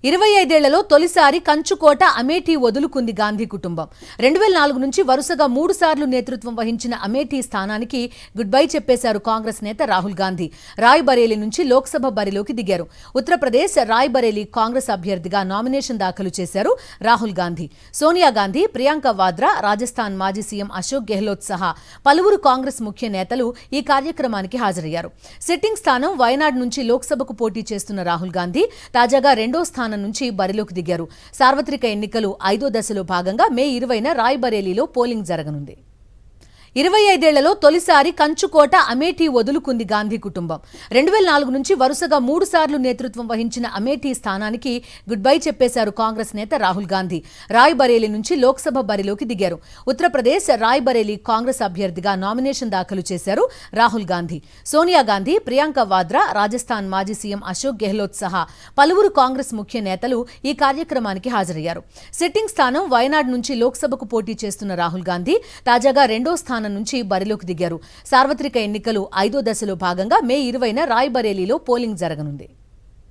25 ఏళ్లలో తొలిసారి కంచుకోట అమేఠీ వదులుకుంది గాంధీ కుటుంబం. 2004 నుంచి వరుసగా 3 సార్లు నేతృత్వం వహించిన అమేఠీ స్థానానికి గుడ్ బై చెప్పేశారు కాంగ్రెస్ నేత రాహుల్ గాంధీ. రాయ్ బరేలీ నుంచి లోక్సభ బరిలోకి దిగారు. ఉత్తరప్రదేశ్ రాయ్ బరేలీ కాంగ్రెస్ అభ్యర్థిగా నామినేషన్ దాఖలు చేశారు రాహుల్ గాంధీ. సోనియా గాంధీ, ప్రియాంక వాద్రా, రాజస్థాన్ మాజీ సీఎం అశోక్ గెహ్లోట్ సహా పలువురు కాంగ్రెస్ ముఖ్య నేతలు ఈ కార్యక్రమానికి హాజరయ్యారు. సిట్టింగ్ స్థానం వయనాడ్ నుంచి లోక్సభకు పోటీ చేస్తున్న రాహుల్ గాంధీ తాజాగా రెండో స్థానం నుంచి బరిలోకి దిగారు. సార్వత్రిక ఎన్నికలు 5వ దశలో భాగంగా మే 20న రాయ్ బరేలీలో పోలింగ్ జరగనుంది. 25 ఏళ్లలో తొలిసారి కంచుకోట అమేఠీ వదులుకుంది గాంధీ కుటుంబం. 2004 నుంచి వరుసగా 3 సార్లు నేతృత్వం వహించిన అమేఠీ స్థానానికి గుడ్ బై చెప్పేశారు కాంగ్రెస్ నేత రాహుల్ గాంధీ. రాయ్ బరేలీ నుంచి లోక్సభ బరిలోకి దిగారు. ఉత్తరప్రదేశ్ రాయ్ బరేలీ కాంగ్రెస్ అభ్యర్థిగా నామినేషన్ దాఖలు చేశారు రాహుల్ గాంధీ. సోనియా గాంధీ, ప్రియాంక వాద్రా, రాజస్థాన్ మాజీ సీఎం అశోక్ గెహ్లోట్ సహా పలువురు కాంగ్రెస్ ముఖ్య నేతలు ఈ కార్యక్రమానికి హాజరయ్యారు. సిట్టింగ్ స్థానం వయనాడ్ నుంచి లోక్సభకు పోటీ చేస్తున్న రాహుల్ గాంధీ తాజాగా రెండో స్థానం నుంచి బరిలోకి దిగారు. సార్వత్రిక ఎన్నికలు 5వ దశలో భాగంగా మే 20న రాయ్ బరేలీలో పోలింగ్ జరగనుంది.